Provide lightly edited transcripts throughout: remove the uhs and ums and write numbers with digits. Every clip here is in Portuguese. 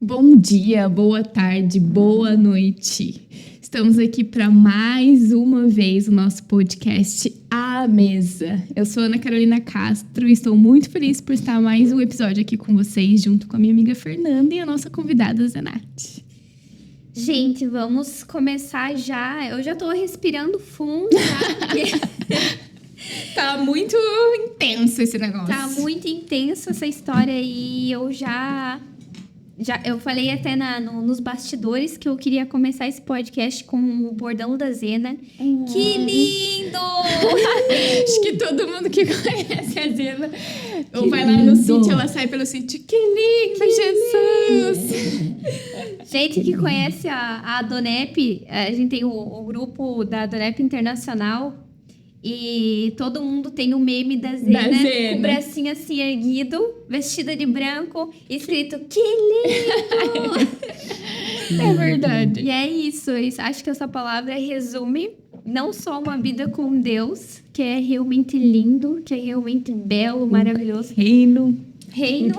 Bom dia, boa tarde, boa noite. Estamos aqui para mais uma vez o nosso podcast À Mesa. Eu sou Ana Carolina Castro e estou muito feliz por estar mais um episódio aqui com vocês, junto com a minha amiga Fernanda e a nossa convidada Zenate. Gente, vamos começar já. Eu já tô respirando fundo, já. Tá muito intenso esse negócio. Tá muito intenso essa história e eu eu falei até nos bastidores que eu queria começar esse podcast com o bordão da Zena. Que lindo! Acho que todo mundo que conhece a Zena ou vai lá no sítio, ela sai pelo sítio. Que lindo, Jesus! Gente que conhece a Adonep, a gente tem o grupo da Adonep Internacional. E todo mundo tem um meme da Zena, com o bracinho assim erguido, vestida de branco, escrito, que lindo! É verdade. E é isso. Acho que essa palavra resume não só uma vida com Deus, que é realmente lindo, que é realmente belo, maravilhoso. Reino.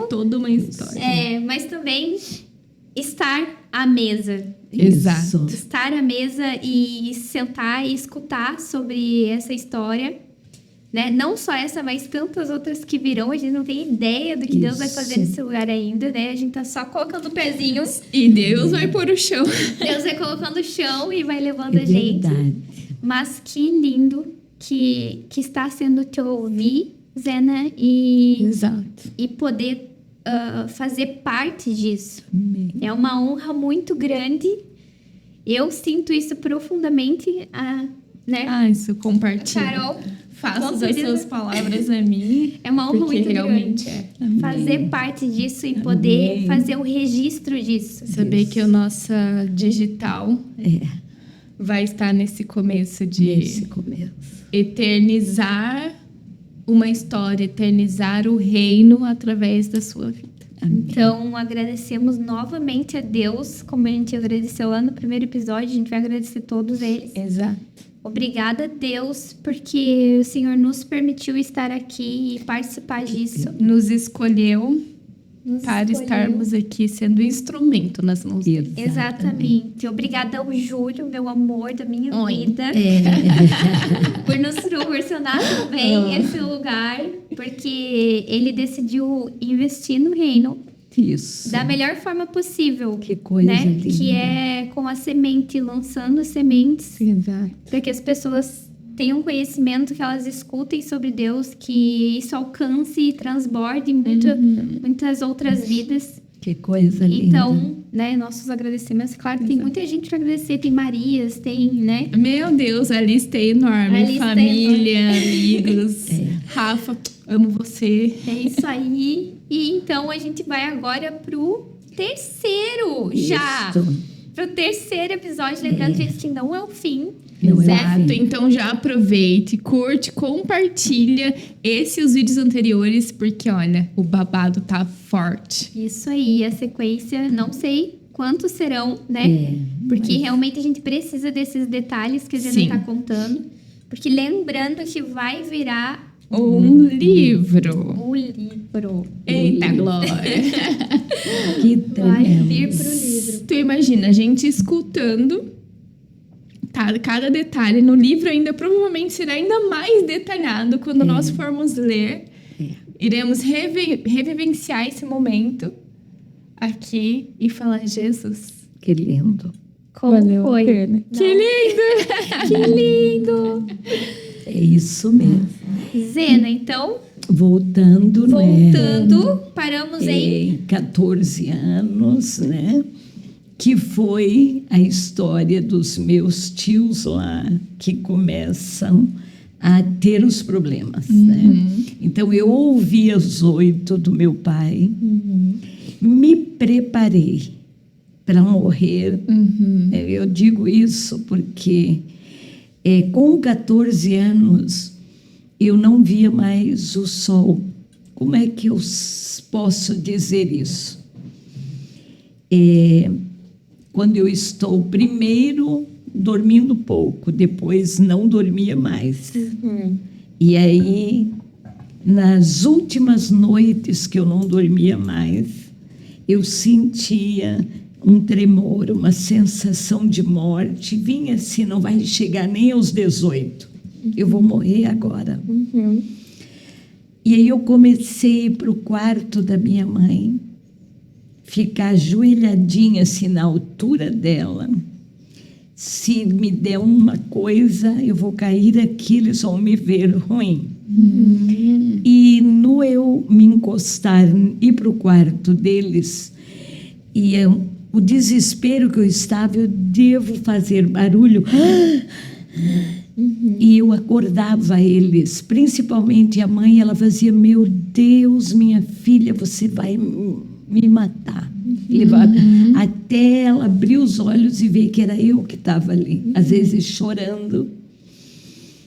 Toda uma história. Mas também estar à mesa. Exato. Estar à mesa e sentar e escutar sobre essa história, né? Não só essa, mas tantas outras que virão. A gente não tem ideia do que Deus vai fazer nesse lugar ainda, né? A gente tá só colocando o pezinho. E Deus vai pôr o chão. Deus vai colocando o chão e vai levando a gente. Verdade. Mas que lindo que está sendo te ouvir, Zena, Exato. E poder fazer parte disso. É uma honra muito grande. Eu sinto isso profundamente, né? Isso compartilha. Carol, faça as suas palavras a mim. É uma honra muito realmente grande. É. Fazer parte disso e poder fazer o registro disso. Saber que a nossa digital vai estar nesse começo de eternizar uma história, eternizar o reino através da sua vida. Amém. Então, agradecemos novamente a Deus, como a gente agradeceu lá no primeiro episódio, a gente vai agradecer todos eles. Exato. Obrigada, Deus, porque o Senhor nos permitiu estar aqui e participar disso. Nos escolheu para estarmos aqui sendo instrumento nas mãos dele. Exatamente. Obrigada ao Júlio, meu amor da minha vida, por nos proporcionar também esse lugar, porque ele decidiu investir no reino. Isso. Da melhor forma possível. Que coisa linda. Que é com a semente, lançando sementes. Exato. Para que as pessoas tenham conhecimento, que elas escutem sobre Deus, que isso alcance e transborde muitas outras vidas. Que coisa linda. Então, né, nossos agradecimentos. Claro que tem muita gente para agradecer. Tem Marias, tem, né? Meu Deus, a lista é enorme. Família, amigos. Rafa, amo você. É isso aí. E então a gente vai agora pro terceiro já. Pro terceiro episódio. Lembrando, gente, que não é o fim. Certo? Então já aproveite, curte, compartilha esse e os vídeos anteriores, porque olha, o babado tá forte. Isso aí, a sequência, não sei quantos serão, né? Porque realmente a gente precisa desses detalhes que a gente tá contando. Porque lembrando que vai virar um livro. O livro. Eita, glória. Que vai vir pro livro. Tu imagina, a gente escutando cada detalhe. No livro ainda provavelmente será ainda mais detalhado quando nós formos ler. Iremos revivenciar esse momento aqui e falar, Jesus, que lindo. Como valeu foi? A pena. Que lindo! Que lindo! É isso mesmo. Zena, então... Voltando, paramos em 14 anos, né? Que foi a história dos meus tios lá, que começam a ter os problemas, né? Então, eu ouvi às 8 do meu pai, me preparei para morrer. Eu digo isso porque, com 14 anos, eu não via mais o sol. Como é que eu posso dizer isso? Quando eu estou primeiro dormindo pouco, depois não dormia mais. E aí, nas últimas noites que eu não dormia mais, eu sentia um tremor, uma sensação de morte. Vinha assim, não vai chegar nem aos 18. Eu vou morrer agora. E aí eu comecei para o quarto da minha mãe, ficar ajoelhadinha assim na altura dela. Se me der uma coisa, eu vou cair aqui, eles vão me ver ruim. E no eu me encostar, ir para o quarto deles, e o desespero que eu estava, eu devo fazer barulho. E eu acordava eles, principalmente a mãe, ela fazia: meu Deus, minha filha, você vai me matar. Até ela abrir os olhos e ver que era eu que estava ali, às vezes chorando.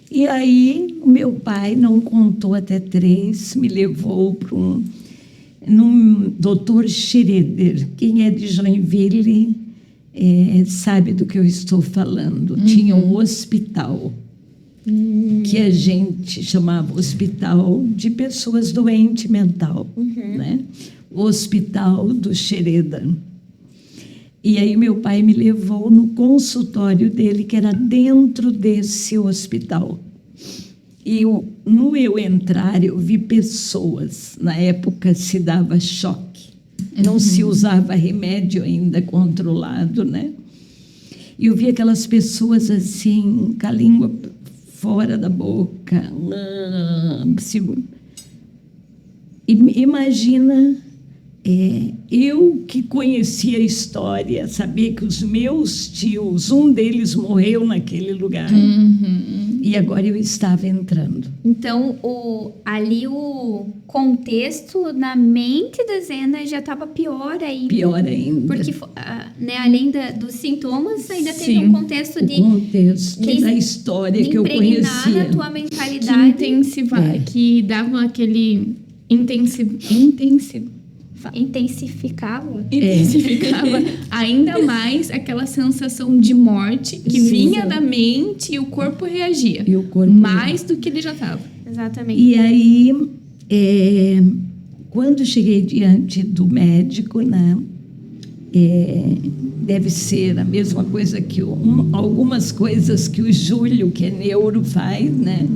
E aí o meu pai não contou até 3, me levou para um doutor Schroeder. Quem é de Joinville sabe do que eu estou falando. Tinha um hospital que a gente chamava hospital de pessoas doentes mental, né? O hospital do Schroeder. E aí meu pai me levou no consultório dele, que era dentro desse hospital. E no eu entrar, eu vi pessoas. Na época se dava choque. Não se usava remédio ainda controlado, né? E eu vi aquelas pessoas assim, com a língua fora da boca. Imagina, eu que conhecia a história, sabia que os meus tios, um deles morreu naquele lugar. E agora eu estava entrando. Então, ali o contexto na mente da Zena já estava pior ainda. Pior ainda. Porque, né, além dos sintomas, ainda teve um contexto de... O contexto da história que eu conhecia. Na tua mentalidade. Que dava aquele... Intensificava ainda mais aquela sensação de morte que vinha da mente e o corpo reagia. Mais do que ele já estava. Exatamente. E aí, quando cheguei diante do médico, né, deve ser a mesma coisa que algumas coisas que o Júlio, que é neuro, faz, né?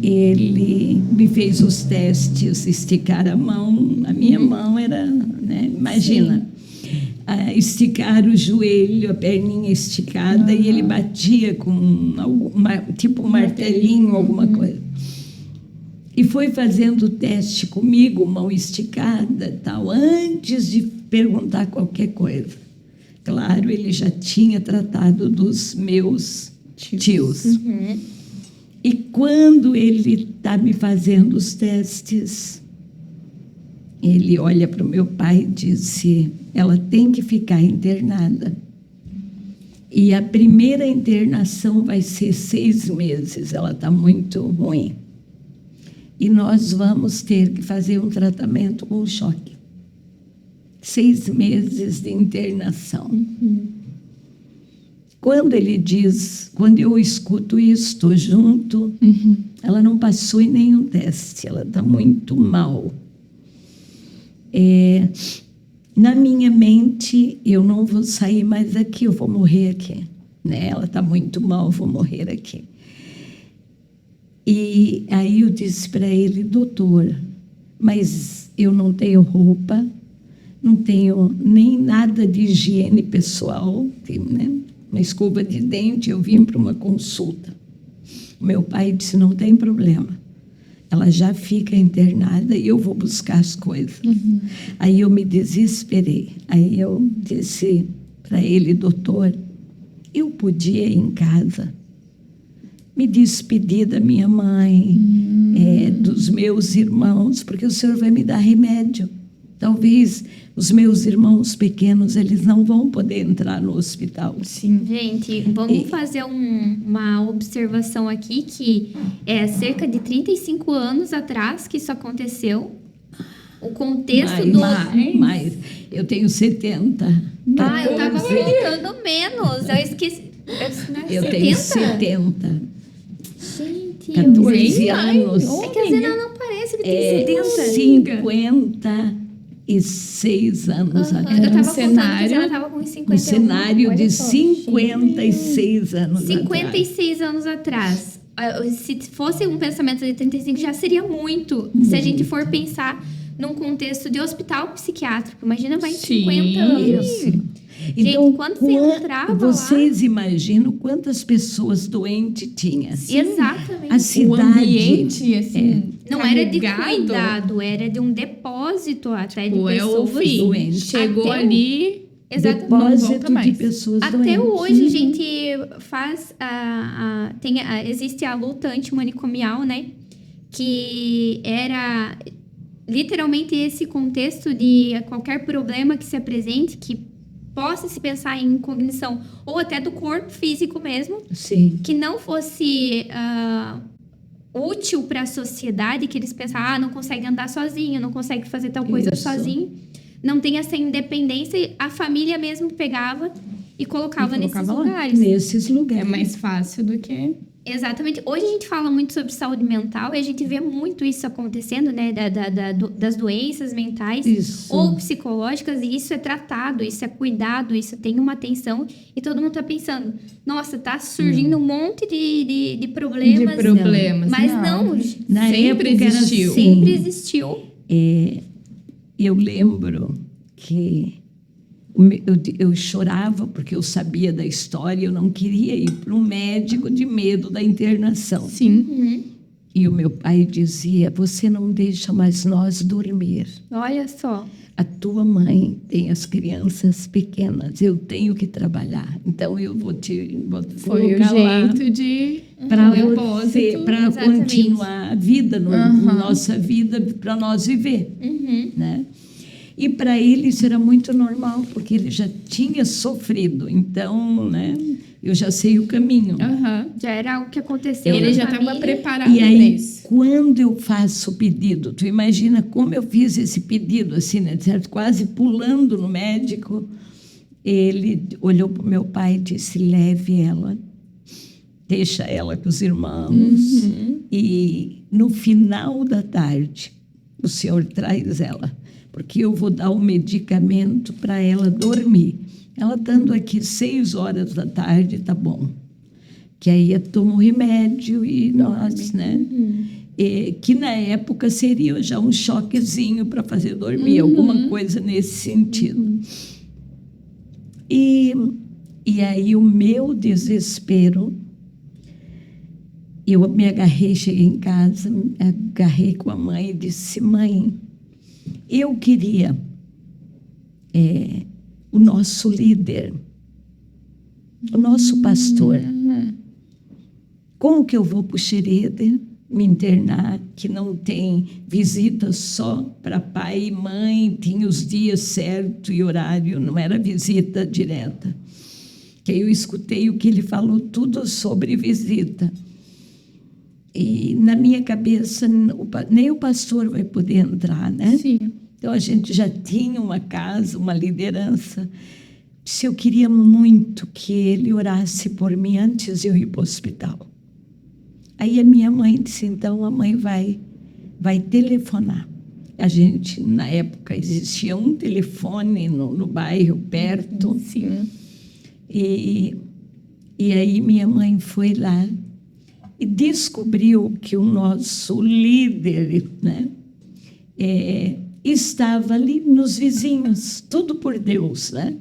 Ele me fez os testes, esticar a mão. A minha mão era, né, imagina, esticar o joelho, a perninha esticada, e ele batia com tipo um martelinho, alguma coisa. E foi fazendo o teste comigo, mão esticada, tal, antes de perguntar qualquer coisa. Claro, ele já tinha tratado dos meus tios. E quando ele está me fazendo os testes, ele olha para o meu pai e disse: ela tem que ficar internada. E a primeira internação vai ser 6 meses, ela está muito ruim. E nós vamos ter que fazer um tratamento com choque. 6 meses de internação. Quando ele diz, quando eu escuto isso, estou junto, ela não passou em nenhum teste, ela está muito mal. Na minha mente, eu não vou sair mais daqui, eu vou morrer aqui. Né? Ela está muito mal, eu vou morrer aqui. E aí eu disse para ele: doutor, mas eu não tenho roupa, não tenho nem nada de higiene pessoal, né? Uma escova de dente, eu vim para uma consulta. Meu pai disse: não tem problema, ela já fica internada e eu vou buscar as coisas. Aí eu me desesperei. Aí eu disse para ele: doutor, eu podia ir em casa, me despedir da minha mãe, dos meus irmãos, porque o senhor vai me dar remédio. Talvez os meus irmãos pequenos, eles não vão poder entrar no hospital. Sim. Gente, vamos fazer uma observação aqui, que é cerca de 35 anos atrás que isso aconteceu. O contexto mais. Eu tenho 70. Eu estava perguntando menos. Eu esqueci. Eu tenho 70. Gente, 14 anos. É que a Zena não parece que tem 70. 50 56 anos atrás. Eu tava cenário, ela tava com 51. Um cenário de só. 56 anos 56 anos atrás. Se fosse um pensamento de 35, já seria muito. Se a gente for pensar num contexto de hospital psiquiátrico. Imagina, vai em 50 anos. Isso. Gente, Então, quando você entrava vocês imaginam quantas pessoas doentes tinha? Exatamente. A cidade, o ambiente, assim, não era de carregado. cuidado, era de um depósito até de Pô, é o pessoas fim. doentes. Chegou Até ali, Exatamente. não volta depósito mais. de pessoas Até doentes. hoje a gente faz existe a luta antimanicomial, né? Que era literalmente esse contexto de qualquer problema que se apresente, que possa se pensar em cognição ou até do corpo físico mesmo, Sim. que não fosse útil para a sociedade, que eles pensavam, não consegue andar sozinho, não consegue fazer tal coisa Isso. sozinho, não tem essa independência, a família mesmo pegava e colocava nesses lá. lugares. Nesses lugares. É mais fácil do que... Exatamente. Hoje a gente fala muito sobre saúde mental e a gente vê muito isso acontecendo, né? Das doenças mentais Isso. ou psicológicas, e isso é tratado, isso é cuidado, isso tem uma atenção, e todo mundo tá pensando, nossa, tá surgindo um monte de problemas. De problemas. Mas não, Na sempre época era existiu. assim. sempre existiu. Eu lembro que eu chorava porque eu sabia da história, eu não queria ir para um médico de medo da internação. Sim. E o meu pai dizia, você não deixa mais nós dormir. Olha só. A tua mãe tem as crianças pequenas, eu tenho que trabalhar. Então eu vou Foi o colocar lá jeito de... para depósito. para Exatamente. continuar a vida, nossa vida, para nós viver, né? E para ele isso era muito normal, porque ele já tinha sofrido. Então, né, eu já sei o caminho. Já era algo que aconteceu. Ele na já estava família. preparado E para aí, isso. quando eu faço o pedido, tu imagina como eu fiz esse pedido, assim, né, certo? Quase pulando no médico. Ele olhou para o meu pai e disse, leve ela, deixa ela com os irmãos. E no final da tarde, o senhor traz ela, porque eu vou dar o medicamento para ela dormir. Ela estando aqui 6 horas da tarde, tá bom. Que aí eu tomo o remédio e nós, né? Que na época seria já um choquezinho para fazer dormir, alguma coisa nesse sentido. E aí o meu desespero, eu me agarrei, cheguei em casa, me agarrei com a mãe e disse, mãe, eu queria o nosso líder, o nosso pastor. Como que eu vou para o Xereder me internar, que não tem visita só para pai e mãe, tinha os dias certo e horário, não era visita direta. Que aí eu escutei o que ele falou, tudo sobre visita. E na minha cabeça, nem o pastor vai poder entrar, né? Sim. Então a gente já tinha uma casa, uma liderança. Se eu queria muito que ele orasse por mim antes de eu ir para o hospital. Aí a minha mãe disse, então a mãe vai telefonar. A gente, na época, existia um telefone no bairro, perto. Sim. E aí minha mãe foi lá e descobriu que o nosso líder, né, estava ali nos vizinhos, tudo por Deus, né?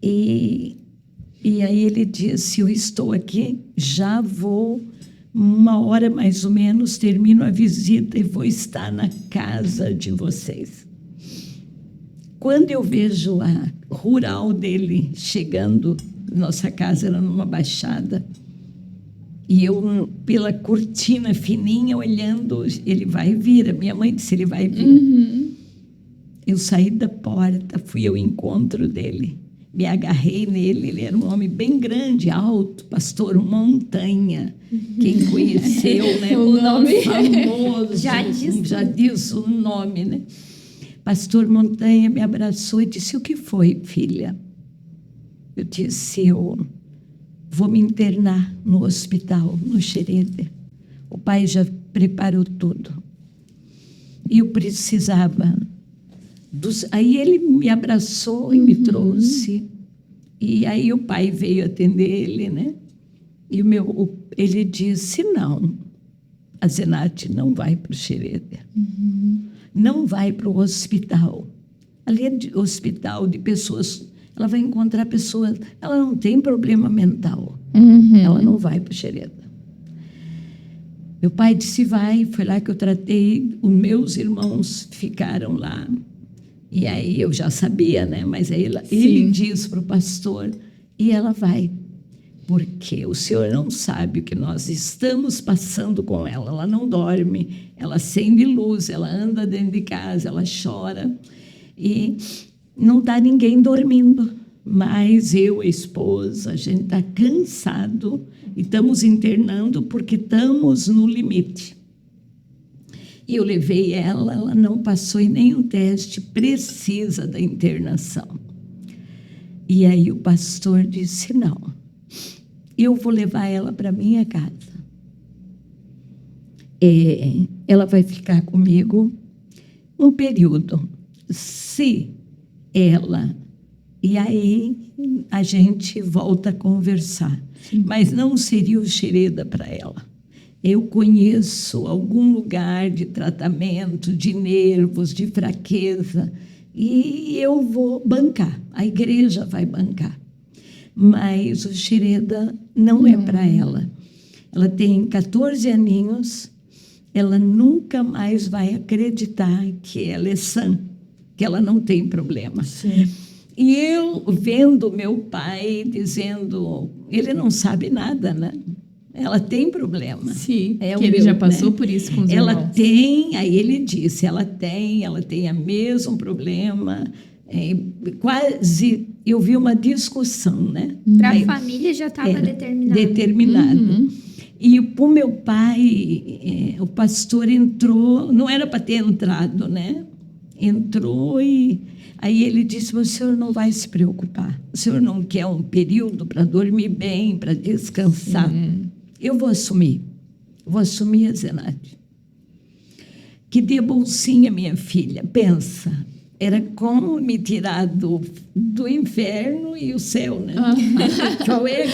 E aí ele disse, eu estou aqui, já vou, 1 hora mais ou menos, termino a visita e vou estar na casa de vocês. Quando eu vejo a rural dele chegando, nossa casa era numa baixada, e eu, pela cortina fininha, olhando, ele vai vir. A minha mãe disse, ele vai vir. Eu saí da porta, fui ao encontro dele, me agarrei nele. Ele era um homem bem grande, alto, pastor Montanha. Quem conheceu, né? O nome famoso, já diz o nome, né? Pastor Montanha me abraçou e disse, o que foi, filha? Eu disse, eu vou me internar no hospital, no Xereder. O pai já preparou tudo. E eu precisava Aí ele me abraçou e me trouxe. E aí o pai veio atender ele, né? E ele disse, não, a Zenate não vai para o Xereder. Não vai para o hospital. Ali é hospital de pessoas... Ela vai encontrar pessoas... Ela não tem problema mental. Ela não vai para o Xereder. Meu pai disse, vai. Foi lá que eu tratei. Os meus irmãos ficaram lá. E aí eu já sabia, né? Mas aí ele diz para o pastor, e ela vai. Porque o senhor não sabe o que nós estamos passando com ela. Ela não dorme, ela acende luz, ela anda dentro de casa, ela chora. E não está ninguém dormindo. Mas eu, a esposa, a gente está cansado e estamos internando porque estamos no limite. E eu levei ela não passou em nenhum teste, precisa da internação. E aí o pastor disse, não, eu vou levar ela para minha casa. Ela vai ficar comigo um período. Se ela... E aí a gente volta a conversar. Mas não seria o Xereda para ela. Eu conheço algum lugar de tratamento, de nervos, de fraqueza, e eu vou bancar, a igreja vai bancar. Mas o Xereda não é para ela. Ela tem 14 aninhos, ela nunca mais vai acreditar que ela é sã, que ela não tem problema. Sim. E eu vendo meu pai dizendo, ele não sabe nada, né? Ela tem problema. Sim, que ele já passou por isso com os irmãos. Ela tem, aí ele disse, ela tem o mesmo problema. Quase, eu vi uma discussão, né? Para a família já estava determinado. E para o meu pai, o pastor entrou, não era para ter entrado, né? Entrou e aí ele disse, o senhor não vai se preocupar. O senhor não quer um período para dormir bem, para descansar. Eu vou assumir a Zenate. Que dê bolsinha, minha filha. Pensa, era como me tirar do inferno e o céu, né? Qual é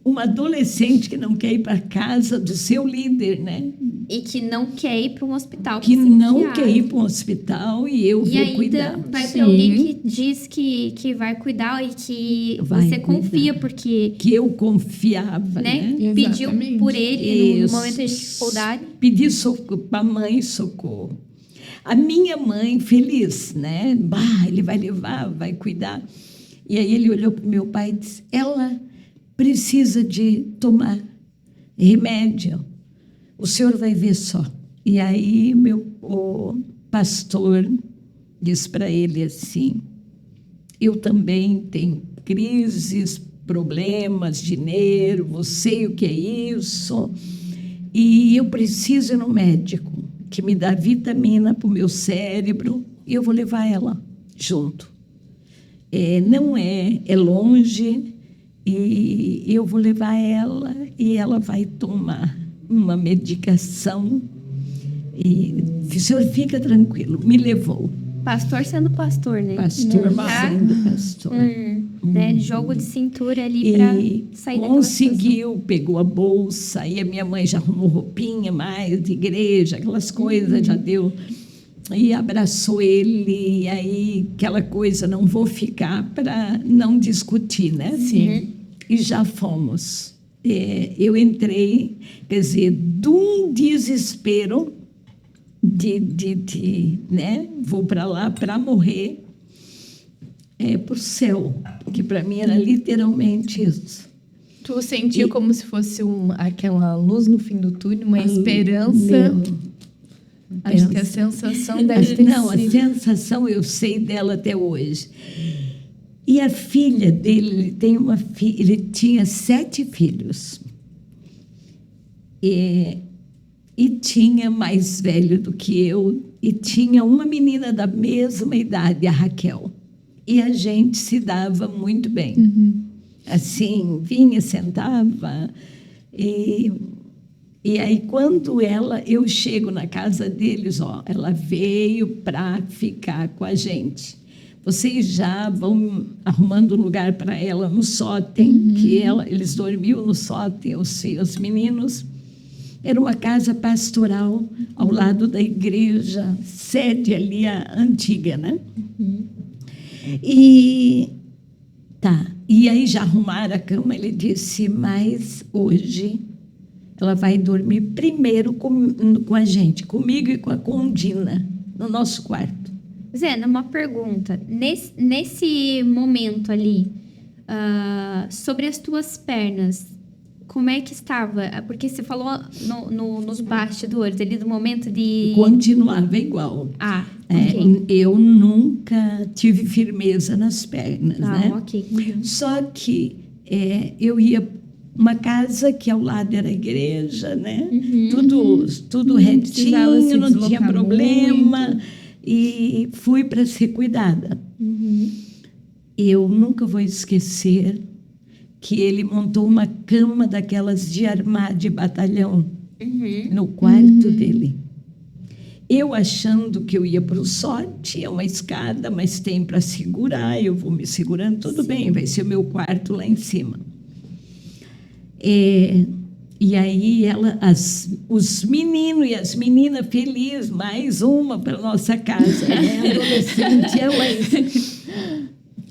uma adolescente que não quer ir para casa do seu líder, né? E que não quer ir para um hospital. Que não quer ir para um hospital e eu vou cuidar. E ainda vai para alguém que diz que vai cuidar e que você confia, porque... Que eu confiava, né? Pediu por ele no momento de dificuldade. Pedi socorro para a mãe, socorro. A minha mãe, feliz, né? Ele vai levar, vai cuidar. E aí ele olhou para o meu pai e disse, ela precisa de tomar remédio. O senhor vai ver só. E aí o pastor disse para ele assim, eu também tenho crises, problemas de nervo, sei o que é isso, e eu preciso ir no médico, que me dá vitamina para o meu cérebro, e eu vou levar ela junto. Não é longe, e eu vou levar ela, e ela vai tomar uma medicação, e o senhor fica tranquilo, me levou. Pastor sendo pastor, né? Pastor sendo pastor. Né? Jogo de cintura ali para sair daquela conseguiu, pegou a bolsa, e a minha mãe já arrumou roupinha mais de igreja, aquelas coisas, já deu, e abraçou ele, e aí aquela coisa, não vou ficar para não discutir, né? Sim. E já fomos. Eu entrei, quer dizer, de um desespero né? Vou para lá para morrer, para o céu, que para mim era literalmente isso. Tu sentiu como se fosse aquela luz no fim do túnel, uma esperança? Acho que a sensação deve ter Não, a sensação eu sei dela até hoje. E a filha dele, ele tinha 7 filhos. E tinha mais velho do que eu, e tinha uma menina da mesma idade, a Raquel. E a gente se dava muito bem. Assim, vinha, sentava, e E aí, quando eu chego na casa deles, ela veio para ficar com a gente. Vocês já vão arrumando um lugar para ela no sótão, que eles dormiam no sótão, os meninos. Era uma casa pastoral ao lado da igreja, sede ali, a antiga, né? E aí já arrumaram a cama. Ele disse, mas hoje ela vai dormir primeiro com a gente, comigo e com a Condina, no nosso quarto. Zena, uma pergunta. Nesse momento ali, sobre as tuas pernas, como é que estava? Porque você falou nos bastidores ali do momento de... Continuava igual. Ok. Eu nunca tive firmeza nas pernas, né? Ok. Só que eu ia uma casa que ao lado era a igreja, né? Tudo retinho, não tinha problema. Muito. E fui para ser cuidada. Eu nunca vou esquecer que ele montou uma cama daquelas de armar de batalhão no quarto dele. Eu achando que eu ia para o sorte, é uma escada, mas tem para segurar, eu vou me segurando, tudo bem, vai ser o meu quarto lá em cima. E aí os meninos e as meninas felizes, mais uma para nossa casa, né? Adolescente,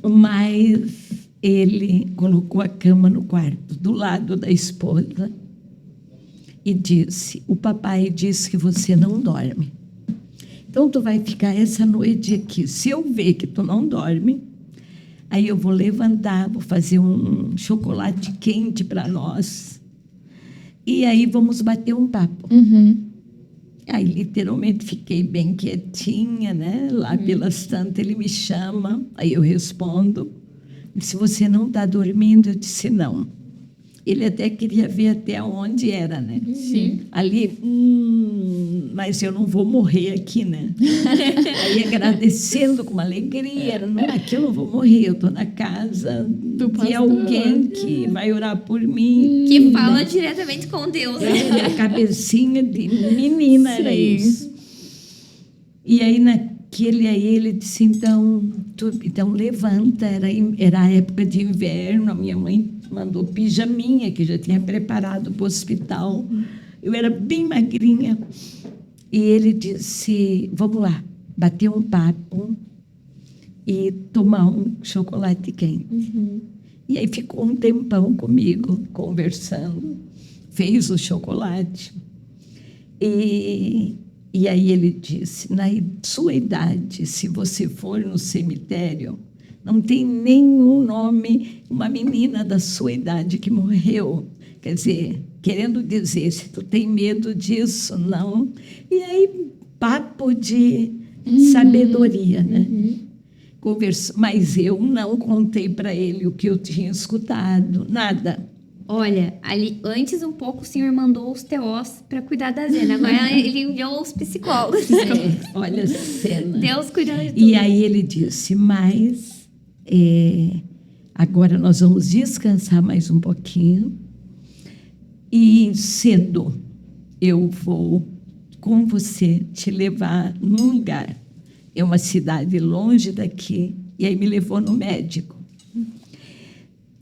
mas ele colocou a cama no quarto, do lado da esposa, e disse, o papai disse que você não dorme. Então, tu vai ficar essa noite aqui. Se eu ver que tu não dorme, aí eu vou levantar, vou fazer um chocolate quente para nós. E aí vamos bater um papo. Aí, literalmente, fiquei bem quietinha, né? Lá pelas tantas, ele me chama, aí eu respondo. Se você não está dormindo, eu disse não. Ele até queria ver até onde era, né? Sim. Ali, mas eu não vou morrer aqui, né? Aí agradecendo com uma alegria, aqui eu não vou morrer, eu estou na casa de alguém que vai orar por mim. Que fala diretamente com Deus. A cabecinha de menina era isso. E aí, ele disse, então levanta, era a época de inverno, a minha mãe mandou pijaminha, que já tinha preparado para o hospital. Eu era bem magrinha. E ele disse, vamos lá, bater um papo e tomar um chocolate quente. E aí ficou um tempão comigo, conversando, fez o chocolate. E aí ele disse, na sua idade, se você for no cemitério, não tem nenhum nome, uma menina da sua idade que morreu. Quer dizer, querendo dizer, se tu tem medo disso, não. E aí, papo de sabedoria, né? Mas eu não contei para ele o que eu tinha escutado, nada. Olha, ali, antes um pouco o senhor mandou os TOs para cuidar da Zena. Agora ele enviou os psicólogos. Olha a cena. Deus cuidando de tudo. E aí ele disse, mas agora nós vamos descansar mais um pouquinho. E cedo eu vou com você te levar num lugar. É uma cidade longe daqui. E aí me levou no médico.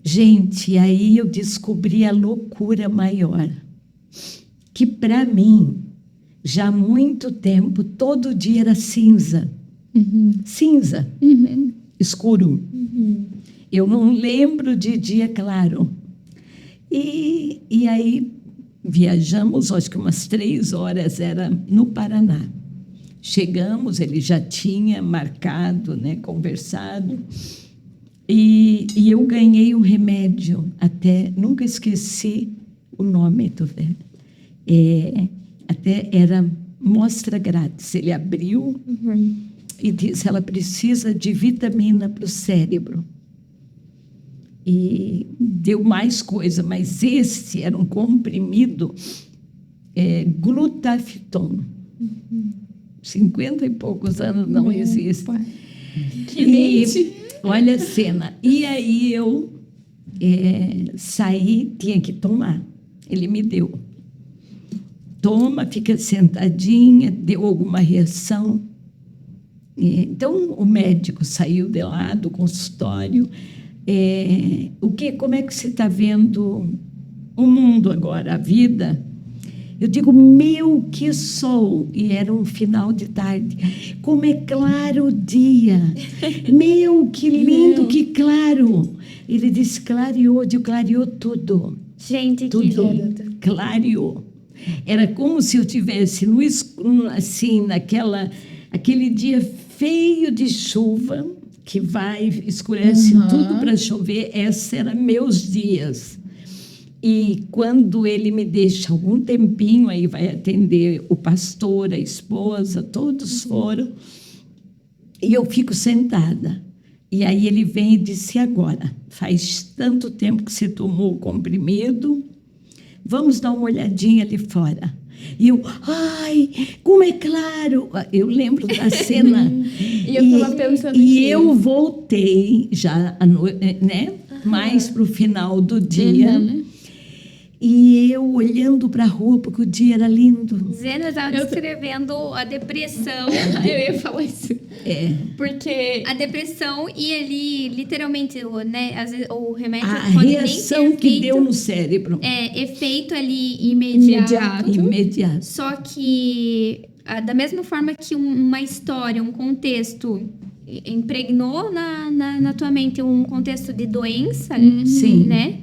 Gente, aí eu descobri a loucura maior, que para mim, já há muito tempo, todo dia era cinza. Cinza, escuro. Eu não lembro de dia claro. E aí viajamos, acho que umas 3 horas, era no Paraná. Chegamos, ele já tinha marcado, né, conversado. E eu ganhei um remédio, até nunca esqueci o nome, tu vê. Até era mostra grátis. Ele abriu e disse, ela precisa de vitamina para o cérebro. E deu mais coisa, mas esse era um comprimido glutafeton. 50 e poucos anos não existe. Olha a cena. E aí eu saí, tinha que tomar. Ele me deu. toma, fica sentadinha, deu alguma reação. Então, o médico saiu de lá do consultório. Como é que você está vendo o mundo agora, a vida? Eu digo, meu, que sol! E era um final de tarde. Como é claro o dia! Meu, que lindo, que claro! Ele disse, clareou. Eu digo, clareou tudo. Gente, tudo que lindo. Clareou. Era como se eu tivesse no escuro, assim, aquele dia feio de chuva, que escurece tudo para chover. Esses eram meus dias. E quando ele me deixa algum tempinho, aí vai atender o pastor, a esposa, todos foram, e eu fico sentada. E aí ele vem e disse, agora, faz tanto tempo que você tomou o comprimido, vamos dar uma olhadinha ali fora. E eu, ai, como é claro! Eu lembro da cena. E eu estava pensando E eu voltei já, né, mais para o final do dia. E eu olhando para a rua, porque o dia era lindo. Zena estava descrevendo a depressão. Eu ia falar isso. Porque a depressão e ele, literalmente, né, às vezes, o remédio a pode reação nem ter que deu no cérebro. Efeito ali imediato. Só que, da mesma forma que uma história, um contexto impregnou na tua mente um contexto de doença, Sim. né?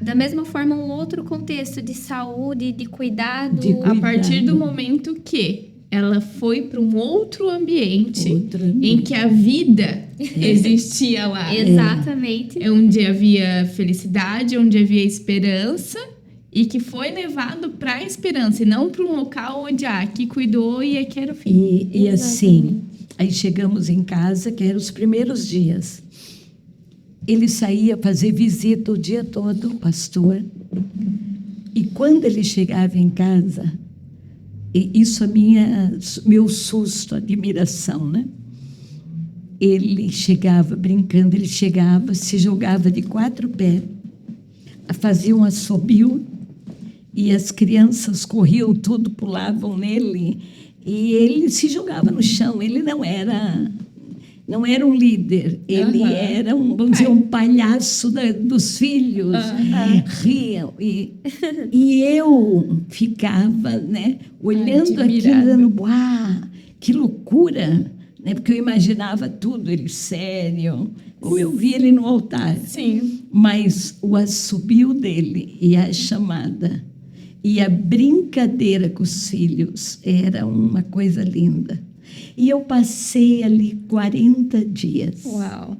Da mesma forma, um outro contexto de saúde, de cuidado. A partir do momento que ela foi para um outro ambiente em que a vida existia lá. Exatamente. Onde havia felicidade, onde havia esperança, e que foi levado para a esperança, e não para um local onde aqui cuidou e aqui era o fim. E assim, aí chegamos em casa, que eram os primeiros dias. Ele saía fazer visita o dia todo, o pastor. E quando ele chegava em casa, isso meu susto, admiração, né? Ele chegava brincando, ele chegava, se jogava de 4 pés, fazia um assobio, e as crianças corriam tudo, pulavam nele, e ele se jogava no chão. Ele não era um líder, ele era vamos dizer, um palhaço dos filhos. Riam. E eu ficava, né, olhando aquilo, que loucura, né, porque eu imaginava tudo, ele sério, ou eu vi ele no altar. Sim. Mas o assobio dele e a chamada e a brincadeira com os filhos era uma coisa linda. E eu passei ali 40 dias. Uau!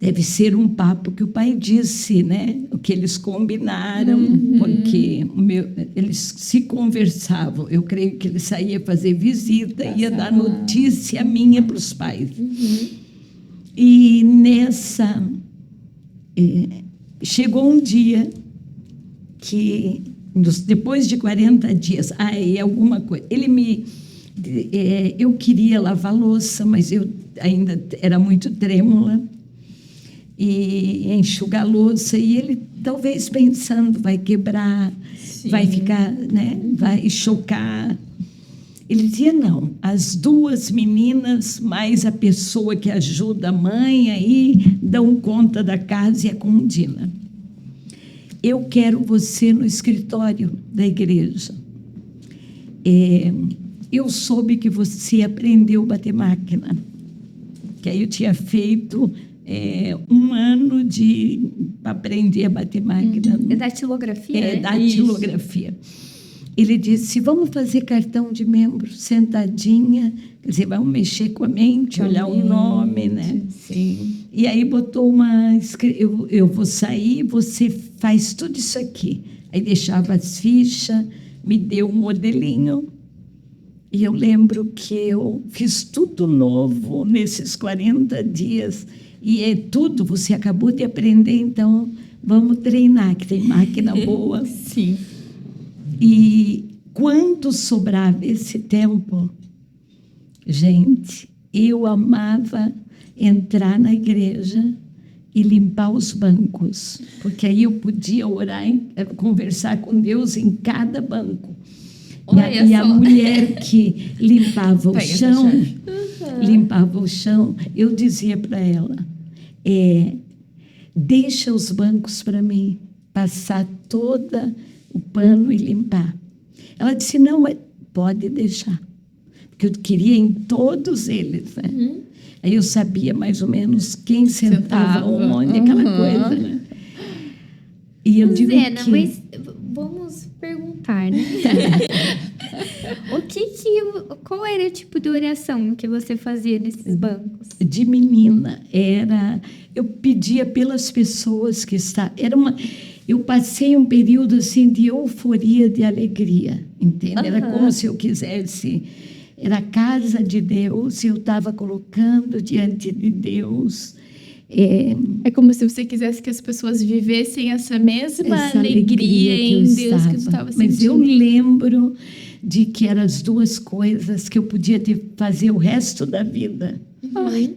Deve ser um papo que o pai disse, né? O que eles combinaram, porque eles se conversavam. Eu creio que ele saía fazer visita, ia dar notícia minha para os pais. E chegou um dia que, depois de 40 dias, alguma coisa, eu queria lavar louça, mas eu ainda era muito trêmula, e enxugar a louça, e ele talvez pensando, vai quebrar, vai ficar, né, vai chocar. Ele dizia, não, as 2 meninas, mais a pessoa que ajuda a mãe, aí dão conta da casa, e a Condina. Eu quero você no escritório da igreja. Eu soube que você aprendeu a bater máquina, que aí eu tinha feito 1 ano para aprender a bater máquina. É datilografia, né? Datilografia. Ele disse, vamos fazer cartão de membro, sentadinha, quer dizer, vamos mexer com a mente, olhar o nome, né? Sim. E aí botou eu vou sair, você faz tudo isso aqui. Aí deixava as fichas, me deu um modelinho. E eu lembro que eu fiz tudo novo nesses 40 dias. E tudo, você acabou de aprender, então vamos treinar, que tem máquina boa. Sim. E quando sobrava esse tempo, gente, eu amava entrar na igreja e limpar os bancos, porque aí eu podia orar, conversar com Deus em cada banco. E a mulher que limpava o chão, eu dizia para ela, deixa os bancos para mim, passar todo o pano e limpar. Ela disse, não, mas pode deixar, porque eu queria em todos eles, né? Aí eu sabia mais ou menos quem sentava onde, aquela coisa, né? E eu digo que... mas vamos perguntar, né? Qual era o tipo de oração que você fazia nesses bancos? De menina, eu pedia pelas pessoas que estavam... Eu passei um período assim de euforia, de alegria, entende? Era como se eu quisesse... Era a casa de Deus, eu estava colocando diante de Deus. É como se você quisesse que as pessoas vivessem essa mesma alegria em Deus que você estava sentindo. Mas eu lembro de que eram as duas coisas que eu podia fazer o resto da vida.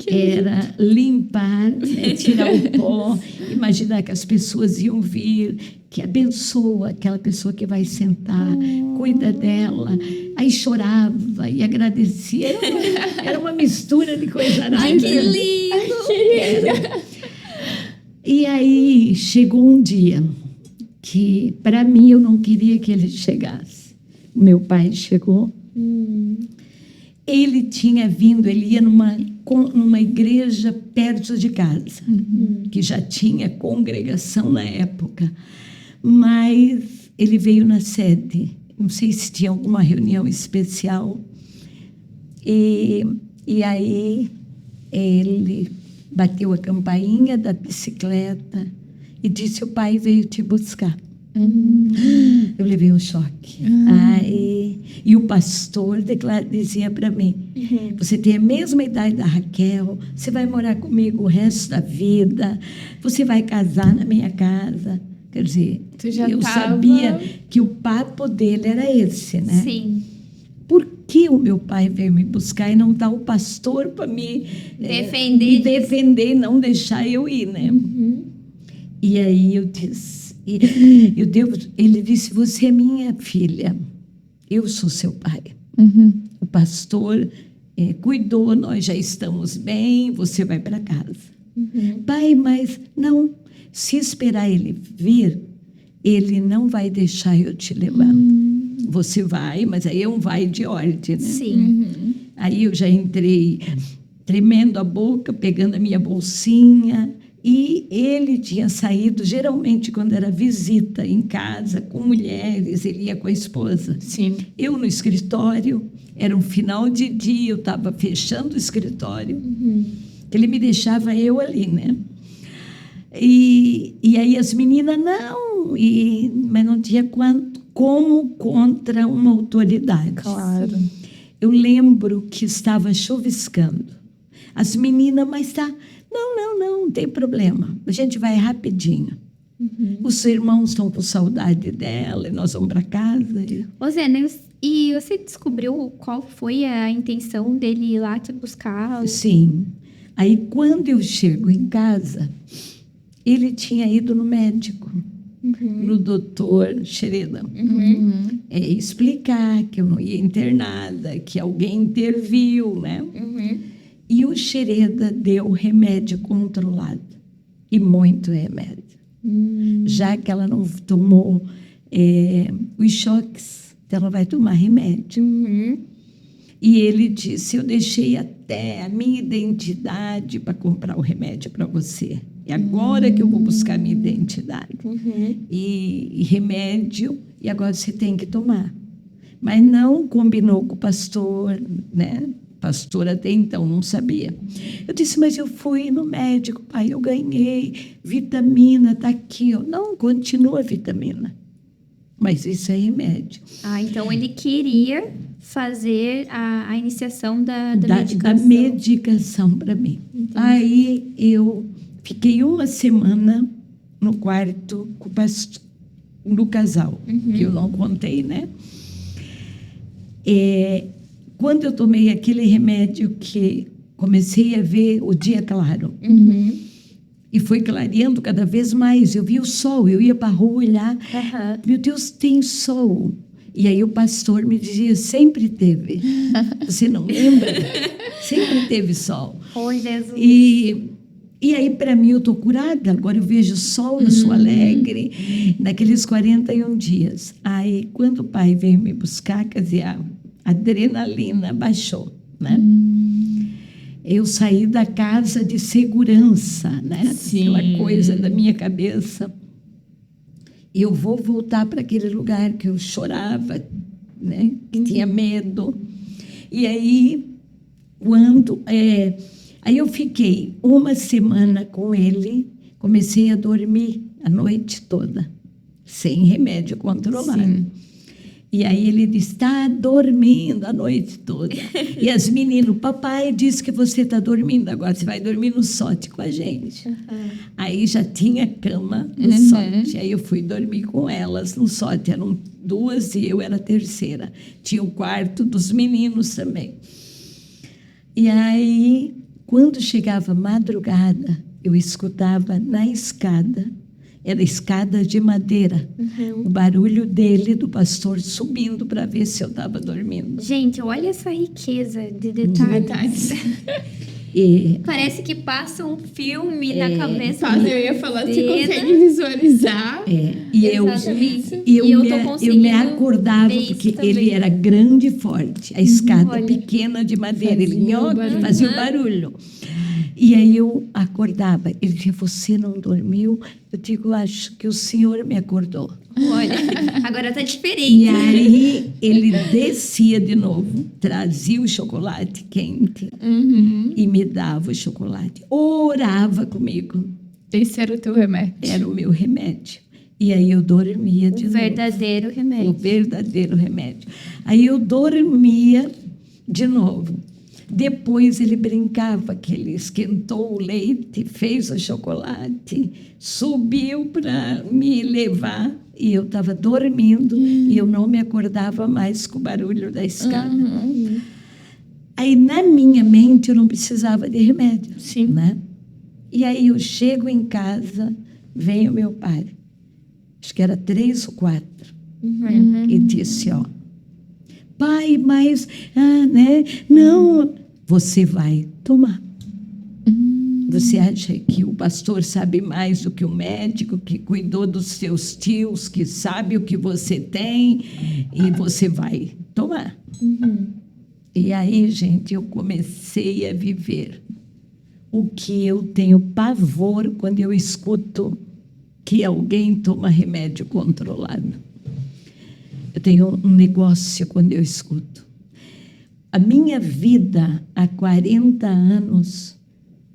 Era limpar, né, tirar o pó, imaginar que as pessoas iam vir, que abençoa aquela pessoa que vai sentar, cuida dela. Aí chorava e agradecia. Era uma mistura de coisa arada. Ai, que lindo! E aí chegou um dia que, para mim, eu não queria que ele chegasse. Meu pai chegou. Ele tinha vindo, ele ia numa igreja perto de casa, que já tinha congregação na época, mas ele veio na sede, não sei se tinha alguma reunião especial, e aí ele bateu a campainha da bicicleta e disse, o pai veio te buscar. Eu levei um choque. E o pastor dizia para mim, você tem a mesma idade da Raquel, você vai morar comigo o resto da vida, você vai casar na minha casa. Quer dizer, eu sabia que o papo dele era esse, né? Sim. Por que o meu pai veio me buscar e não está o pastor para me defender e não deixar eu ir, né? E aí eu disse, ele disse, você é minha filha, eu sou seu pai. O pastor cuidou, nós já estamos bem, você vai para casa. Pai, mas não, se esperar ele vir, ele não vai deixar eu te levar. Você vai, mas aí é um vai de ordem, né? Sim. Aí eu já entrei tremendo a boca, pegando a minha bolsinha. E ele tinha saído, geralmente, quando era visita em casa, com mulheres, ele ia com a esposa. Sim. Eu no escritório, era um final de dia, eu estava fechando o escritório, ele me deixava eu ali, né? E aí as meninas, não, mas não tinha como contra uma autoridade. Claro. Eu lembro que estava chuviscando. As meninas, mas tá... Não tem problema. A gente vai rapidinho. Os irmãos estão com saudade dela e nós vamos para casa. Zena, e você descobriu qual foi a intenção dele ir lá te buscar? Sim. Aí, quando eu chego em casa, ele tinha ido no médico, no doutor Xereda, explicar que eu não ia internada, que alguém interviu, né? E o Xereda deu remédio controlado, e muito remédio. Já que ela não tomou os choques, então ela vai tomar remédio. E ele disse, eu deixei até a minha identidade para comprar o remédio para você. É agora que eu vou buscar a minha identidade. E remédio, e agora você tem que tomar. Mas não combinou com o pastor, né? Pastor até então não sabia. Eu disse, mas eu fui no médico, pai, eu ganhei vitamina, está aqui. Não, continua a vitamina. Mas isso é remédio. Então ele queria fazer a iniciação da medicação. Da medicação para mim. Entendi. Aí eu fiquei uma semana no quarto com o pastor, no casal, que eu não contei, né? Quando eu tomei aquele remédio que comecei a ver o dia claro, E foi clareando cada vez mais. Eu via o sol, eu ia para a rua olhar. Meu Deus, tem sol. E aí o pastor me dizia, sempre teve. Você não lembra? Sempre teve sol. Oi, Jesus. E aí, para mim, eu estou curada. Agora eu vejo sol, eu sou alegre. Naqueles 41 dias. Aí, quando o pai veio me buscar, quer dizer, a adrenalina baixou, né? Eu saí da casa de segurança, né? Sim. Aquela coisa da minha cabeça. E eu vou voltar para aquele lugar que eu chorava, né? Que tinha medo. E aí, aí eu fiquei uma semana com ele, comecei a dormir a noite toda, sem remédio controlado. Sim. E aí ele disse, está dormindo a noite toda. E as meninas, papai disse que você está dormindo, agora você vai dormir no SOT com a gente. Aí já tinha cama no SOT. Aí eu fui dormir com elas no SOT. Eram 2 e eu era a terceira. Tinha o quarto dos meninos também. E aí, quando chegava madrugada, eu escutava na escada, era escada de madeira, o barulho dele, do pastor, subindo para ver se eu estava dormindo. Gente, olha essa riqueza de detalhes. Parece que passa um filme na cabeça. Eu ia falar, você consegue visualizar. E eu me acordava, porque ele era grande e forte. A escada pequena de madeira, ele fazia o barulho. E aí eu acordava. Ele dizia, você não dormiu? Eu digo, acho que o senhor me acordou. Olha, agora está diferente. E aí ele descia de novo, trazia o chocolate quente e me dava o chocolate. Orava comigo. Esse era o teu remédio? Era o meu remédio. E aí eu dormia de novo. O verdadeiro remédio. O verdadeiro remédio. Aí eu dormia de novo. Depois ele brincava que ele esquentou o leite, fez o chocolate, subiu para me levar e eu estava dormindo e eu não me acordava mais com o barulho da escada. Aí na minha mente eu não precisava de remédio. Sim. Né? E aí eu chego em casa, vem o meu pai, acho que era 3 ou 4, e disse, ó, pai, mas, né? Não, você vai tomar. Você acha que o pastor sabe mais do que o médico, que cuidou dos seus tios, que sabe o que você tem, e você vai tomar. E aí, gente, eu comecei a viver o que eu tenho pavor quando eu escuto que alguém toma remédio controlado. Eu tenho um negócio quando eu escuto. A minha vida há 40 anos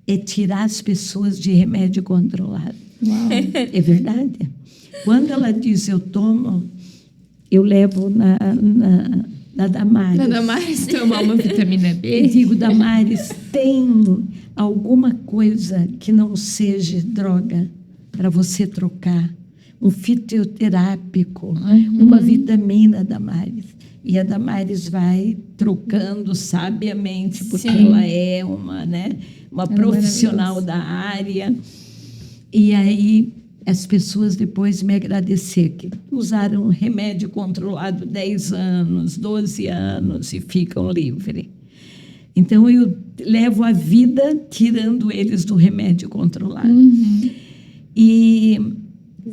é tirar as pessoas de remédio controlado. Uau. É verdade. Quando ela diz eu tomo, eu levo na Damares. Na Damares tomar uma vitamina B. Eu digo, Damares, tem alguma coisa que não seja droga para você trocar? Um fitoterápico, uma vitamina, Damares. E a Damares vai trocando sabiamente, porque ela é uma profissional da área. E aí as pessoas depois me agradeceram, que usaram remédio controlado 10 anos, 12 anos e ficam livres. Então eu levo a vida tirando eles do remédio controlado. E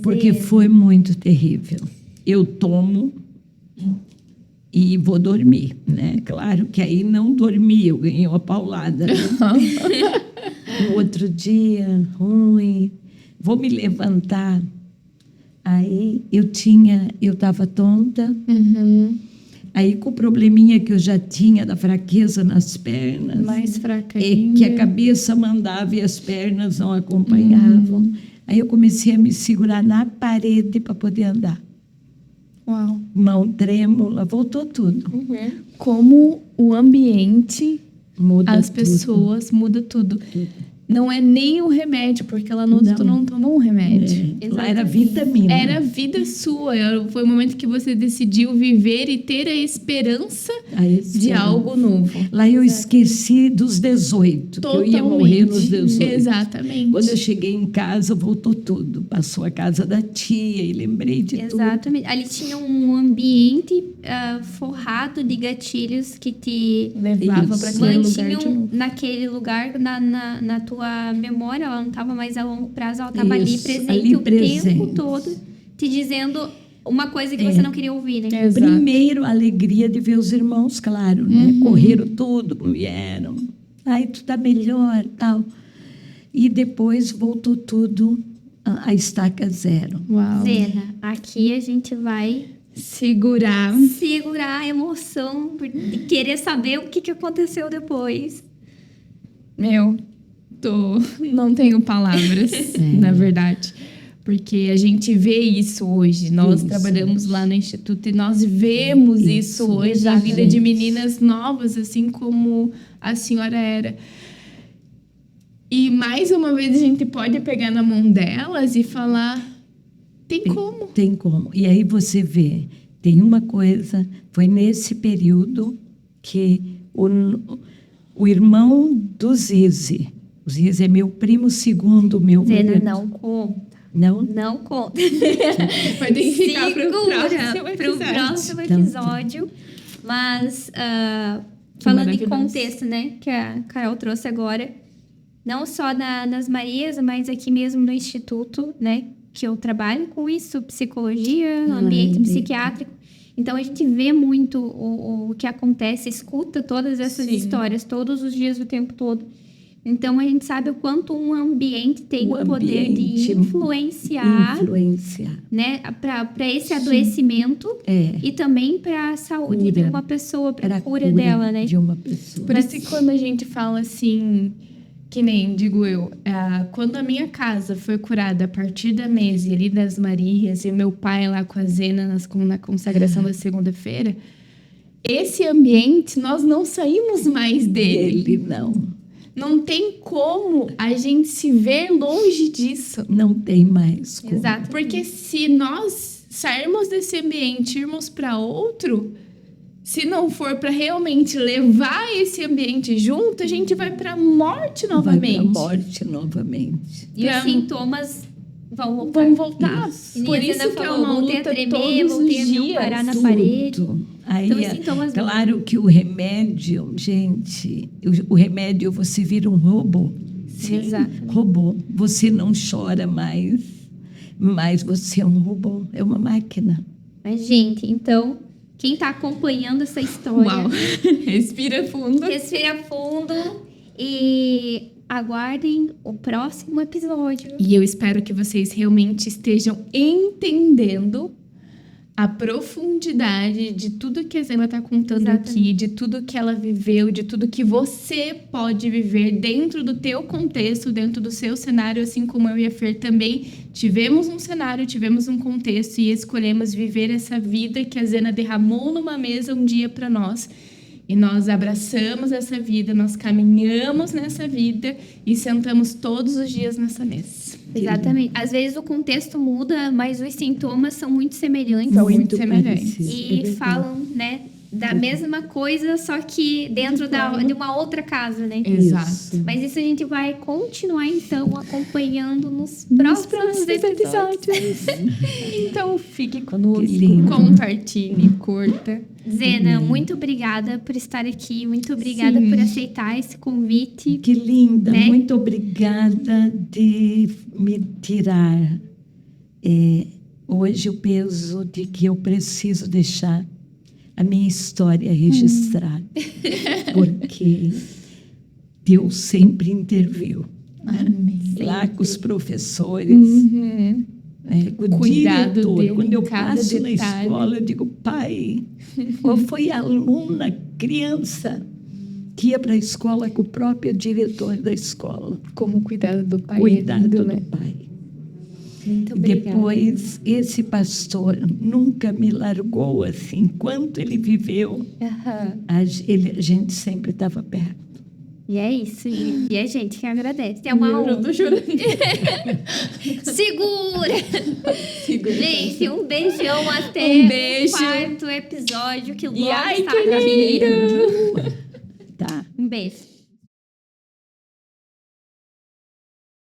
porque foi muito terrível. Eu tomo e vou dormir, né? Claro que aí não dormi, eu ganhei uma paulada. No outro dia, ruim, vou me levantar. Aí eu estava tonta. Aí com o probleminha que eu já tinha da fraqueza nas pernas. Mais fraca ainda. Que a cabeça mandava e as pernas não acompanhavam. Aí eu comecei a me segurar na parede para poder andar. Uau. Mão trêmula, voltou tudo. Como o ambiente, muda as tudo. pessoas, muda tudo. não é nem o remédio, porque lá no outro tu não tomou um remédio. Lá era vitamina. Era a vida sua. Foi o momento que você decidiu viver e ter a esperança de algo novo. Lá eu esqueci dos 18, Totalmente. que eu ia morrer nos 18. Exatamente. Quando eu cheguei em casa, voltou tudo. Passou a casa da tia e lembrei de tudo. Exatamente. Ali tinha um ambiente forrado de gatilhos que te levava para aquele lugar de novo. Naquele lugar, na tua memória. Ela não estava mais a longo prazo, ela estava ali presente ali o tempo todo, te dizendo uma coisa que você não queria ouvir, né? Exato. Primeiro, a alegria de ver os irmãos, claro, né? Correram tudo, vieram. Ai, tu tá melhor, tal. E depois voltou tudo a estaca zero. Uau. Zena, aqui a gente vai segurar a emoção de querer saber o que aconteceu depois. Não tenho palavras, na verdade. Porque a gente vê isso hoje. Nós trabalhamos lá no Instituto e nós vemos isso hoje na vida de meninas novas, assim como a senhora era. E mais uma vez a gente pode pegar na mão delas e falar: tem como. Tem como. E aí você vê, tem uma coisa, foi nesse período que o irmão do Zizi, o Zizi é meu primo segundo, meu Zena, marido. não conta. Não conta. Vai ter que ficar pro próximo episódio. Mas, falando em contexto, né, que a Carol trouxe agora, não só nas Marias, mas aqui mesmo no Instituto, né, que eu trabalho com isso, psicologia, ambiente psiquiátrico. Então, a gente vê muito o que acontece, escuta todas essas histórias todos os dias, o tempo todo. Então, a gente sabe o quanto um ambiente tem o poder de influenciar. Né, para esse adoecimento e também para a saúde de uma pessoa, para a cura dela, né? De uma pessoa. Por isso que quando a gente fala assim, que nem digo eu, quando a minha casa foi curada a partir da mesa ali das Marias e meu pai lá com a Zena na consagração da segunda-feira, esse ambiente, nós não saímos mais dele. Não tem como a gente se ver longe disso. Não tem mais como. Exato. Porque se nós sairmos desse ambiente, irmos para outro, se não for para realmente levar esse ambiente junto, a gente vai para a morte novamente. Vai para a morte novamente. E os sintomas vão voltar. Por isso que é uma luta tremer, voltei a me parar na parede. Aí, então, os sintomas claro que o remédio, gente, o remédio você vira um robô. Exato. Robô. Você não chora mais, mas você é um robô, é uma máquina. Mas, gente, então, quem está acompanhando essa história... Uau. Respira fundo e aguardem o próximo episódio. E eu espero que vocês realmente estejam entendendo a profundidade de tudo que a Zena está contando aqui, de tudo que ela viveu, de tudo que você pode viver dentro do teu contexto, dentro do seu cenário, assim como eu e a Fer também tivemos um cenário, tivemos um contexto e escolhemos viver essa vida que a Zena derramou numa mesa um dia para nós. E nós abraçamos essa vida, nós caminhamos nessa vida e sentamos todos os dias nessa mesa. Exatamente. Às vezes o contexto muda, mas os sintomas são muito semelhantes. São muito semelhantes. E falam, né, da mesma coisa, só que dentro de uma outra casa, né? Exato. Mas isso a gente vai continuar, então, acompanhando nos próximos episódios. Então, fique conosco, lindo. compartilhe, curta. Zena, muito obrigada por estar aqui. Muito obrigada por aceitar esse convite. Que linda. Né? Muito obrigada de me tirar hoje o peso de que eu preciso deixar a minha história registrada. Porque Deus sempre interviu. Amém. Lá com os professores, com o Cuidado diretor. dele Quando eu em cada passo na detalhe. escola, eu digo, pai, qual foi a aluna, criança, que ia para a escola com o próprio diretor da escola? Como cuidado do pai. Cuidado lindo, do né? pai. Muito obrigada. Depois, esse pastor nunca me largou assim. Enquanto ele viveu, a gente sempre estava perto. E é isso, gente. E a gente que agradece. É uma honra. Eu tô chorando. Segura! Gente, um beijão até Um beijo. o 4º episódio que logo E ai, está que aqui. lindo! Tá. Um beijo.